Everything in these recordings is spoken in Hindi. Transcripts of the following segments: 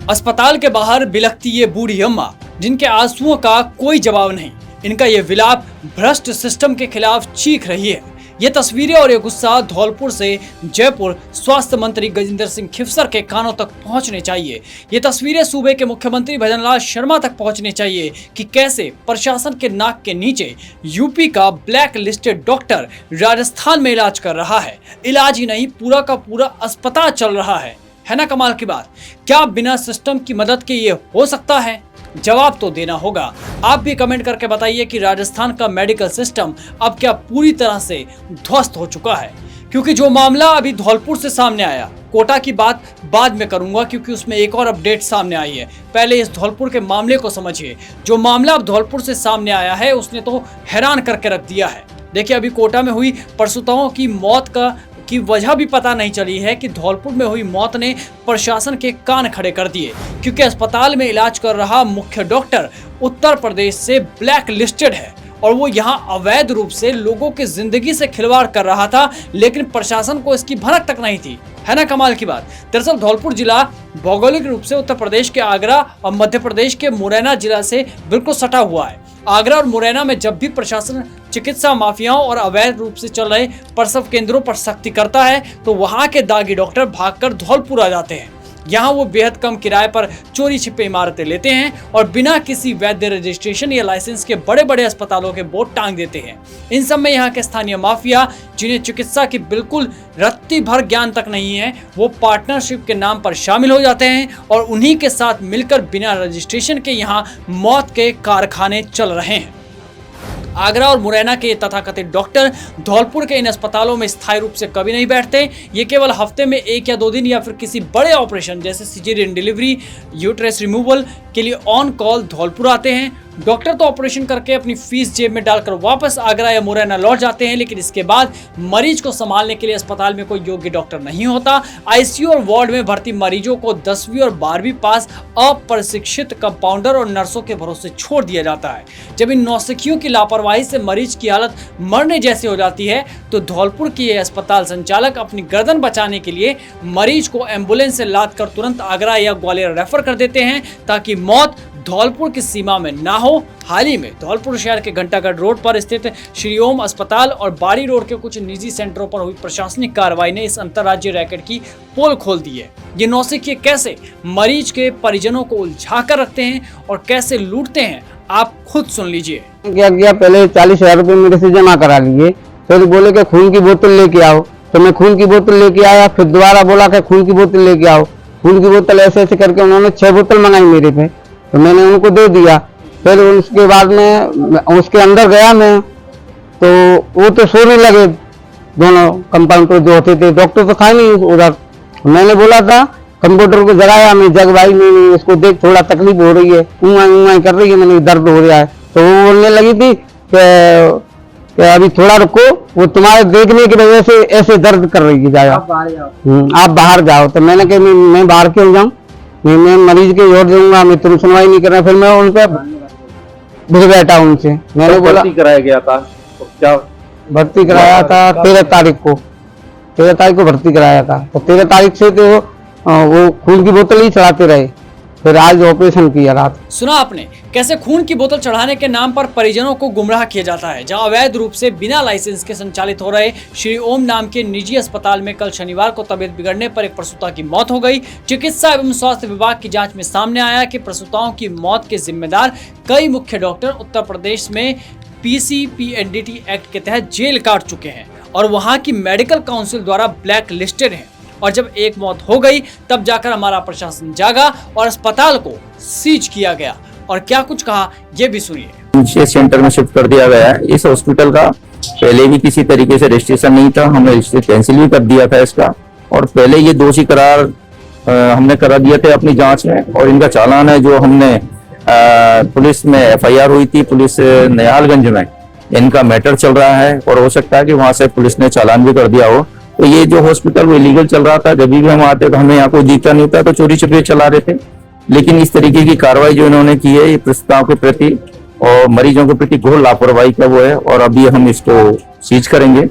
अस्पताल के बाहर बिलखती ये बूढ़ी अम्मा, जिनके आंसुओं का कोई जवाब नहीं। इनका ये विलाप भ्रष्ट सिस्टम के खिलाफ चीख रही है। ये तस्वीरें और ये गुस्सा धौलपुर से जयपुर स्वास्थ्य मंत्री गजेंद्र सिंह खिफसर के कानों तक पहुंचने चाहिए। ये तस्वीरें सूबे के मुख्यमंत्री भजनलाल शर्मा तक पहुंचने चाहिए कि कैसे प्रशासन के नाक के नीचे यूपी का ब्लैक लिस्टेड डॉक्टर राजस्थान में इलाज कर रहा है। इलाज ही नहीं, पूरा का पूरा अस्पताल चल रहा है ना कमाल की बात। क्या बिना सिस्टम की मदद के ये हो सकता है? जवाब तो देना होगा। आप भी कमेंट करके बताइए कि राजस्थान का मेडिकल सिस्टम अब क्या पूरी तरह से ध्वस्त हो चुका है? क्योंकि जो मामला अभी धौलपुर से सामने आया, कोटा की बात बाद में करूंगा क्योंकि उसमें एक और अपडेट सामने आई है। पहले इस धौलपुर के मामले को समझिए। जो मामला अब धौलपुर से सामने आया है उसने तो हैरान करके रख दिया है। देखिए, अभी कोटा में हुई प्रसूताओं की मौत की वजह भी पता नहीं चली है कि धौलपुर में हुई मौत ने प्रशासन के कान खड़े कर दिए, क्योंकि अस्पताल में इलाज कर रहा मुख्य डॉक्टर उत्तर प्रदेश से ब्लैक लिस्टेड है और वो यहाँ अवैध रूप से लोगों की जिंदगी से खिलवाड़ कर रहा था, लेकिन प्रशासन को इसकी भनक तक नहीं थी। है ना कमाल की बात। दरअसल धौलपुर जिला भौगोलिक रूप से उत्तर प्रदेश के आगरा और मध्य प्रदेश के मुरैना जिला से बिल्कुल सटा हुआ है। आगरा और मुरैना में जब भी प्रशासन चिकित्सा माफियाओं और अवैध रूप से चल रहे प्रसव केंद्रों पर सख्ती करता है तो वहां के दागी डॉक्टर भागकर धौलपुर आ जाते हैं। यहाँ वो बेहद कम किराए पर चोरी छिपे इमारतें लेते हैं और बिना किसी वैध रजिस्ट्रेशन या लाइसेंस के बड़े बड़े अस्पतालों के बोर्ड टांग देते हैं। इन सब में यहाँ के स्थानीय माफिया, जिन्हें चिकित्सा की बिल्कुल रत्ती भर ज्ञान तक नहीं है, वो पार्टनरशिप के नाम पर शामिल हो जाते हैं और उन्हीं के साथ मिलकर बिना रजिस्ट्रेशन के यहाँ मौत के कारखाने चल रहे हैं। आगरा और मुरैना के तथाकथित डॉक्टर धौलपुर के इन अस्पतालों में स्थायी रूप से कभी नहीं बैठते। ये केवल हफ्ते में 1 या 2 दिन या फिर किसी बड़े ऑपरेशन जैसे सिजेरियन डिलीवरी, यूट्रस रिमूवल के लिए ऑन कॉल धौलपुर आते हैं। डॉक्टर तो ऑपरेशन करके अपनी फीस जेब में डालकर वापस आगरा या मुरैना लौट जाते हैं, लेकिन इसके बाद मरीज को संभालने के लिए अस्पताल में कोई योग्य डॉक्टर नहीं होता। आईसीयू और वार्ड में भर्ती मरीजों को 10वीं और 12वीं पास अप्रशिक्षित कंपाउंडर और नर्सों के भरोसे छोड़ दिया जाता है। जब इन नौसिखियों की लापरवाही से मरीज की हालत मरने जैसी हो जाती है तो धौलपुर की ये अस्पताल संचालक अपनी गर्दन बचाने के लिए मरीज को एम्बुलेंस से लाद कर तुरंत आगरा या ग्वालियर रेफर कर देते हैं ताकि मौत धौलपुर की सीमा में ना हो। हाल ही में धौलपुर शहर के घंटागढ़ रोड पर स्थित श्री ओम अस्पताल और बाड़ी रोड के कुछ निजी सेंटरों पर हुई प्रशासनिक कार्रवाई ने इस अंतर्राज्यीय रैकेट की पोल खोल दी है। ये नौसिखिए कैसे मरीज के परिजनों को उलझा कर रखते हैं और कैसे लूटते हैं, आप खुद सुन लीजिए। क्या किया, पहले 40,000 रुपए मेरे से जमा करा लिए, फिर बोले कि खून की बोतल लेके आओ, तो मैं खून की बोतल लेके आया। फिर दोबारा बोला कि खून की बोतल लेके आओ। खून की बोतल ऐसे ऐसे करके उन्होंने 6 बोतल मंगाई मेरे पे, तो मैंने उनको दे दिया। फिर उसके बाद में उसके अंदर गया मैं, तो वो तो सोने लगे दोनों कंपाउंडर जो होते थे। डॉक्टर तो था नहीं उधर। मैंने बोला था, कंप्यूटर को जगाया मैं, जग भाई नहीं इसको देख, थोड़ा तकलीफ हो रही है, उंगाई कर रही है, मैंने दर्द हो रहा है। तो वो बोलने लगी थी कि अभी थोड़ा रुको, वो तुम्हारे देखने की वजह से ऐसे दर्द कर रही है, जाओ आप बाहर जाओ। तो मैंने कहा मैं बाहर क्यों जाऊँ, मैं मरीज के जोड़ दूंगा, मैं तुम सुनवाई नहीं कर रहा। फिर मैं उन पर भिड़ बैठा उनसे। मैंने बोला भर्ती कराया गया था, तो क्या भर्ती कराया था 13 तारीख को, 13 तारीख को भर्ती कराया था। तो 13 तारीख से तो वो खून की बोतल ही चढ़ाते रहे। फिर आज ऑपरेशन किया रात। सुना आपने कैसे खून की बोतल चढ़ाने के नाम पर परिजनों को गुमराह किया जाता है। जहां अवैध रूप से बिना लाइसेंस के संचालित हो रहे श्री ओम नाम के निजी अस्पताल में कल शनिवार को तबीयत बिगड़ने पर एक प्रसूता की मौत हो गई। चिकित्सा एवं स्वास्थ्य विभाग की जांच में सामने आया कि प्रसूताओं की मौत के जिम्मेदार कई मुख्य डॉक्टर उत्तर प्रदेश में PCPNDT एक्ट के तहत जेल काट चुके हैं और वहाँ की मेडिकल काउंसिल द्वारा ब्लैक लिस्टेड है। और जब एक मौत हो गई तब जाकर हमारा प्रशासन जागा और अस्पताल को सीज किया गया। और क्या कुछ कहा ये भी सुनिए। विशेष सेंटर में शिफ्ट कर दिया गया है। इस हॉस्पिटल का पहले भी किसी तरीके से रजिस्ट्रेशन नहीं था, हमने रजिस्ट्रेशन कैंसिल भी कर दिया था इसका। और पहले ये दोषी करार हमने करा दिए थे अपनी जांच में, और इनका चालान है जो हमने पुलिस में FIR हुई थी पुलिस नयालगंज में, इनका मैटर चल रहा है और हो सकता है कि वहां से पुलिस ने चालान भी कर दिया हो। तो ये जो हॉस्पिटल वो इलीगल चल रहा था। जब भी हम आते तो हमें यहाँ कोई दिखता नहीं था, तो चोरी छुपे चला रहे थे। लेकिन इस तरीके की कार्रवाई जो इन्होंने की है, ये प्रसूताओं के प्रति और मरीजों के प्रति घोर लापरवाही का वो है। और अभी हम इसको सीज करेंगे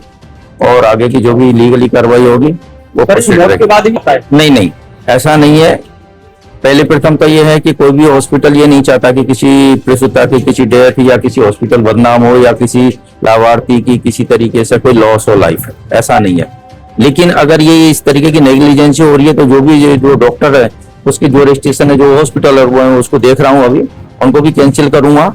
और आगे की जो भी लीगली कार्रवाई होगी वो प्रोसीड करेंगे। नहीं, ऐसा नहीं है। पहले प्रथम तो ये है कि कोई भी हॉस्पिटल ये नहीं चाहता कि किसी प्रसूता की किसी डेथ या किसी हॉस्पिटल बदनाम हो या किसी लाभार्थी की किसी तरीके से कोई लॉस हो लाइफ, ऐसा नहीं है। लेकिन अगर ये इस तरीके की नेग्लिजेंसी हो रही है तो जो डॉक्टर है उसकी जो रजिस्ट्रेशन है, जो हॉस्पिटल है, वो उसको देख रहा हूँ, अभी उनको भी कैंसिल करूंगा।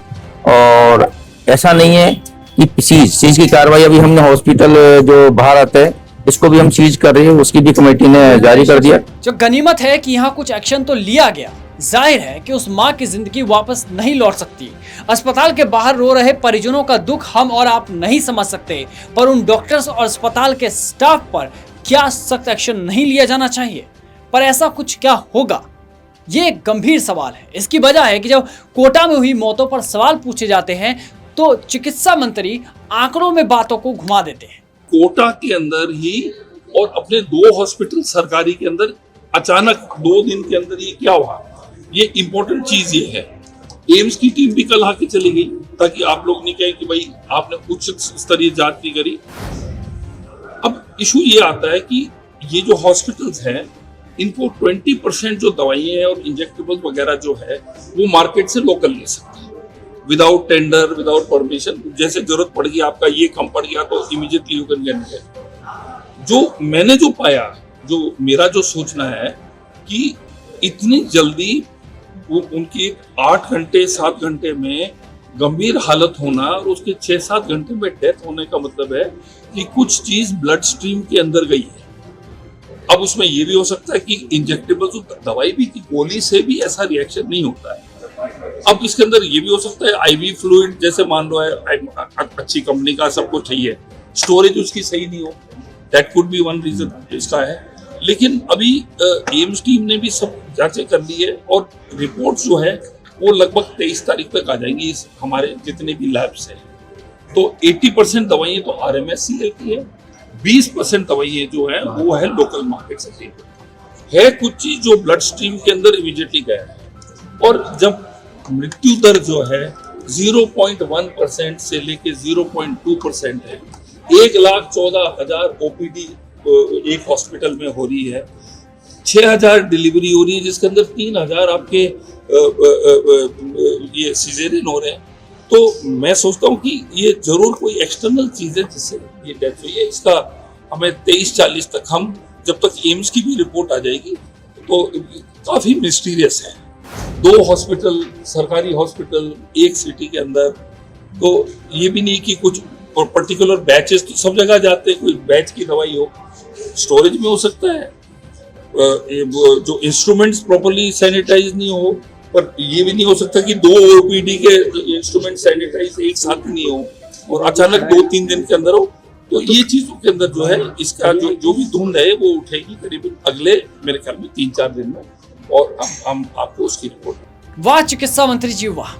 और ऐसा नहीं है कि सीज की कार्रवाई अभी हमने हॉस्पिटल जो भारत है इसको भी हम सीज कर रहे हैं, उसकी भी कमेटी ने जारी कर दिया। जो गनीमत है कि यहाँ कुछ एक्शन तो लिया गया, जाहिर है कि उस माँ की जिंदगी वापस नहीं लौट सकती। अस्पताल के बाहर रो रहे परिजनों का दुख हम और आप नहीं समझ सकते, पर उन डॉक्टर्स और अस्पताल के स्टाफ पर क्या सख्त एक्शन नहीं लिया जाना चाहिए? पर ऐसा कुछ क्या होगा, ये एक गंभीर सवाल है। इसकी वजह है कि जब कोटा में हुई मौतों पर सवाल पूछे जाते हैं तो चिकित्सा मंत्री आंकड़ों में बातों को घुमा देते हैं। कोटा के अंदर ही और अपने 2 हॉस्पिटल सरकारी के अंदर अचानक 2 दिन के अंदर ये क्या हुआ, ये इंपॉर्टेंट चीज ये है। एम्स की टीम भी कल आके चली गई ताकि आप लोग नहीं कहें कि भाई आपने उच्च स्तरीय जांच नहीं करी। अब इशू ये आता है कि ये जो हॉस्पिटल्स हैं इनको 20% जो दवाइयां हैं और इंजेक्टेबल्स वगैरह जो है वो मार्केट से लोकल ले सकते हैं विदाउट टेंडर, विदाउट परमिशन। जैसे जरूरत पड़ गई, आपका ये कम पड़ गया तो immediately you can get it. जो मैंने जो पाया, जो मेरा जो सोचना है कि इतनी जल्दी वो उनकी 8 घंटे 7 घंटे में गंभीर हालत होना और उसके 6-7 घंटे में डेथ होने का मतलब है कि कुछ चीज ब्लड स्ट्रीम के अंदर गई है। अब उसमें ये भी हो सकता है कि इंजेक्टेबल दवाई भी की गोली से भी ऐसा रिएक्शन नहीं होता है। अब इसके अंदर ये भी हो सकता है आईवी फ्लूइड, जैसे मान लो है अच्छी कंपनी का सब कुछ सही है, स्टोरेज उसकी सही नहीं हो, that could be one reason इसका है। लेकिन अभी एम्स टीम ने भी सब जांचें कर ली है और रिपोर्ट जो है वो लगभग 23 तारीख तक आ जाएंगी इस हमारे जितने भी लैब्स हैं। तो 80% दवाइयाँ तो RMS लेती है, 20% दवाइयाँ जो है वो है लोकल मार्केट से है। कुछ चीज जो ब्लड स्ट्रीम के अंदर इमीडिएटली गया है। और जब मृत्यु दर जो है 0.1% से लेके 0.2% है, 1,14,000 OPD एक हॉस्पिटल में हो रही है, 6,000 डिलीवरी हो रही है जिसके अंदर 3,000 आपके ये सिजेरियन हो रहे हैं। तो मैं सोचता हूँ कि ये जरूर कोई एक्सटर्नल चीज है जिससे ये डेथ हुई है। इसका हमें 23-40 तक, हम जब तक एम्स की भी रिपोर्ट आ जाएगी तो काफी मिस्टीरियस है। 2 हॉस्पिटल, सरकारी हॉस्पिटल एक सिटी के अंदर, तो ये भी नहीं कि कुछ पर्टिकुलर बैचेस तो सब जगह जाते हैं, कोई बैच की दवाई हो, स्टोरेज में हो सकता है, जो इंस्ट्रूमेंट्स प्रॉपर्ली सैनिटाइज नहीं हो, पर ये भी नहीं हो सकता कि 2 OPD के इंस्ट्रूमेंट सैनिटाइज एक साथ नहीं हो और अचानक 2-3 दिन के अंदर हो। तो ये चीजों के अंदर जो है इसका जो भी धुंध है वो उठेगी करीबन अगले मेरे ख्याल में 3-4 दिन में, और हम आपको उसकी रिपोर्ट। वाह चिकित्सा मंत्री जी वाह!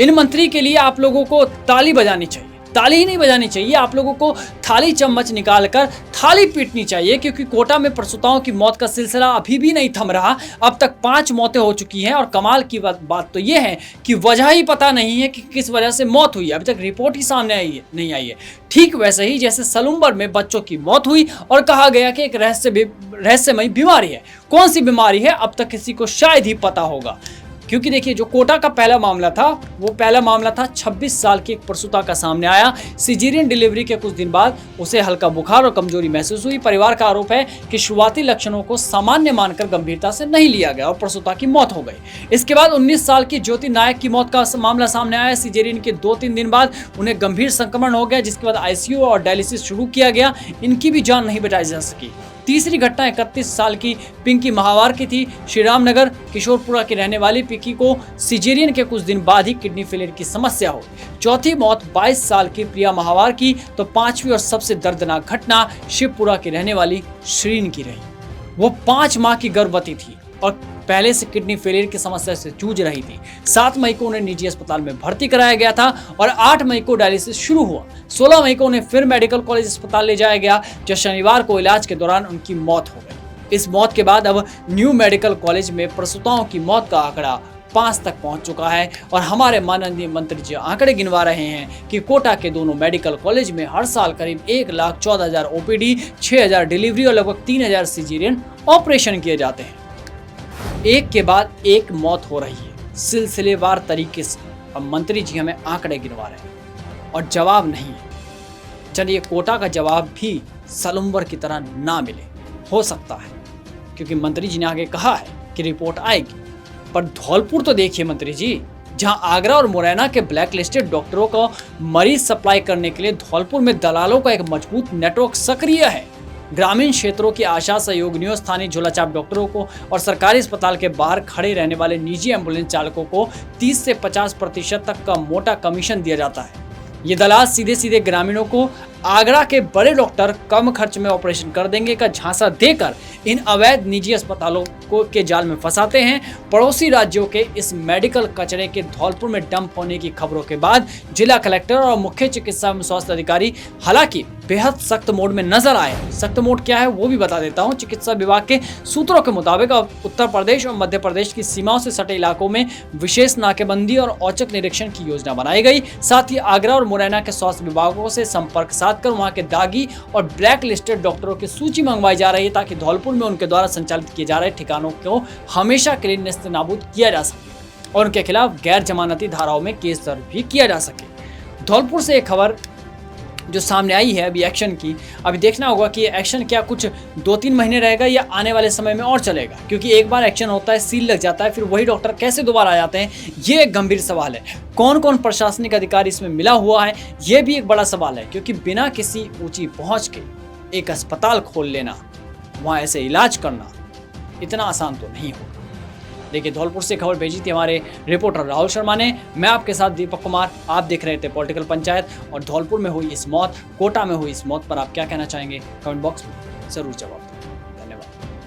इन मंत्री के लिए आप लोगों को ताली बजानी चाहिए। ताली ही नहीं बजानी चाहिए, आप लोगों को थाली चम्मच निकालकर थाली पीटनी चाहिए, क्योंकि कोटा में प्रसूताओं की मौत का सिलसिला अभी भी नहीं थम रहा। अब तक 5 मौतें हो चुकी हैं और कमाल की बात तो ये है कि वजह ही पता नहीं है कि किस वजह से मौत हुई। अभी तक रिपोर्ट ही सामने नहीं आई है। ठीक वैसे ही जैसे सलूम्बर में बच्चों की मौत हुई और कहा गया कि एक रहस्यमयी बीमारी है। कौन सी बीमारी है अब तक किसी को शायद ही पता होगा, क्योंकि देखिए जो कोटा का पहला मामला था वो पहला मामला था 26 साल की एक प्रसूता का सामने आया। सिजेरियन डिलीवरी के कुछ दिन बाद उसे हल्का बुखार और कमजोरी महसूस हुई। परिवार का आरोप है कि शुरुआती लक्षणों को सामान्य मानकर गंभीरता से नहीं लिया गया और प्रसूता की मौत हो गई। इसके बाद 19 साल की ज्योति नायक की मौत का मामला सामने आया। सिजेरियन के 2-3 दिन बाद उन्हें गंभीर संक्रमण हो गया, जिसके बाद ICU और डायलिसिस शुरू किया गया। इनकी भी जान नहीं बचाई जा सकी। तीसरी घटना 31 साल की पिंकी महावार की थी। श्री रामनगर किशोरपुरा की रहने वाली पिंकी को सिजेरियन के कुछ दिन बाद ही किडनी फेलियर की समस्या हो। चौथी मौत 22 साल की प्रिया महावार की, तो 5वीं और सबसे दर्दनाक घटना शिवपुरा की रहने वाली श्रीन की रही। वो 5 माह की गर्भवती थी और पहले से किडनी फेलियर की समस्या से जूझ रही थी। 7 मई को उन्हें निजी अस्पताल में भर्ती कराया गया था और 8 मई को डायलिसिस शुरू हुआ। 16 मई को उन्हें फिर मेडिकल कॉलेज अस्पताल ले जाया गया, जब शनिवार को इलाज के दौरान उनकी मौत हो गई। इस मौत के बाद अब न्यू मेडिकल कॉलेज में प्रसूताओं की मौत का आंकड़ा 5 तक पहुंच चुका है और हमारे माननीय मंत्री जी आंकड़े गिनवा रहे हैं कि कोटा के दोनों मेडिकल कॉलेज में हर साल करीब 1,14,000 ओपीडी, 6,000 डिलीवरी और लगभग 3,000 सिजेरियन ऑपरेशन किए जाते हैं। एक के बाद एक मौत हो रही है सिलसिलेवार तरीके से। अब मंत्री जी हमें आंकड़े गिनवा रहे हैं और जवाब नहीं है। चलिए कोटा का जवाब भी सलुम्बर की तरह ना मिले, हो सकता है, क्योंकि मंत्री जी ने आगे कहा है कि रिपोर्ट आएगी। पर धौलपुर तो देखिए मंत्री जी, जहां आगरा और मुरैना के ब्लैक लिस्टेड डॉक्टरों को मरीज सप्लाई करने के लिए धौलपुर में दलालों का एक मजबूत नेटवर्क सक्रिय है। ग्रामीण क्षेत्रों की आशा सहयोगिनियों, स्थानीय झोलाछाप डॉक्टरों को और सरकारी अस्पताल के बाहर खड़े रहने वाले निजी एम्बुलेंस चालकों को 30 से 50% तक का मोटा कमीशन दिया जाता है। ये दलाल सीधे सीधे ग्रामीणों को आगरा के बड़े डॉक्टर कम खर्च में ऑपरेशन कर देंगे का झांसा देकर इन अवैध निजी अस्पतालों को के जाल में फंसाते हैं। पड़ोसी राज्यों के इस मेडिकल कचरे के धौलपुर में डंप होने की खबरों के बाद जिला कलेक्टर और मुख्य चिकित्सा एवं स्वास्थ्य अधिकारी हालांकि बेहद सख्त मोड में नजर आए। सख्त मोड क्या है वो भी बता देता हूं। चिकित्सा विभाग के सूत्रों के मुताबिक अब उत्तर प्रदेश और मध्य प्रदेश की सीमाओं से सटे इलाकों में विशेष नाकेबंदी और औचक निरीक्षण की योजना बनाई गई। साथ ही आगरा और मुरैना के स्वास्थ्य विभागों से संपर्क साधकर वहां के दागी और ब्लैक लिस्टेड डॉक्टरों की सूची मंगवाई जा रही है, ताकि धौलपुर में उनके द्वारा संचालित किए जा रहे ठिकानों को हमेशा के लिए नेस्तनाबूद किया जा सके और उनके खिलाफ गैर जमानती धाराओं में केस दर्ज भी किया जा सके। धौलपुर से एक खबर जो सामने आई है अभी एक्शन की, अभी देखना होगा कि ये एक्शन क्या कुछ 2-3 महीने रहेगा या आने वाले समय में और चलेगा, क्योंकि एक बार एक्शन होता है, सील लग जाता है, फिर वही डॉक्टर कैसे दोबारा आ जाते हैं, ये एक गंभीर सवाल है। कौन कौन प्रशासनिक अधिकारी इसमें मिला हुआ है, ये भी एक बड़ा सवाल है, क्योंकि बिना किसी ऊंची पहुंच के एक अस्पताल खोल लेना, वहाँ ऐसे इलाज करना इतना आसान तो नहीं होगा। देखिए धौलपुर से खबर भेजी थी हमारे रिपोर्टर राहुल शर्मा ने। मैं आपके साथ दीपक कुमार, आप देख रहे थे पॉलिटिकल पंचायत। और धौलपुर में हुई इस मौत, कोटा में हुई इस मौत पर आप क्या कहना चाहेंगे, कमेंट बॉक्स में जरूर जवाब दें। धन्यवाद।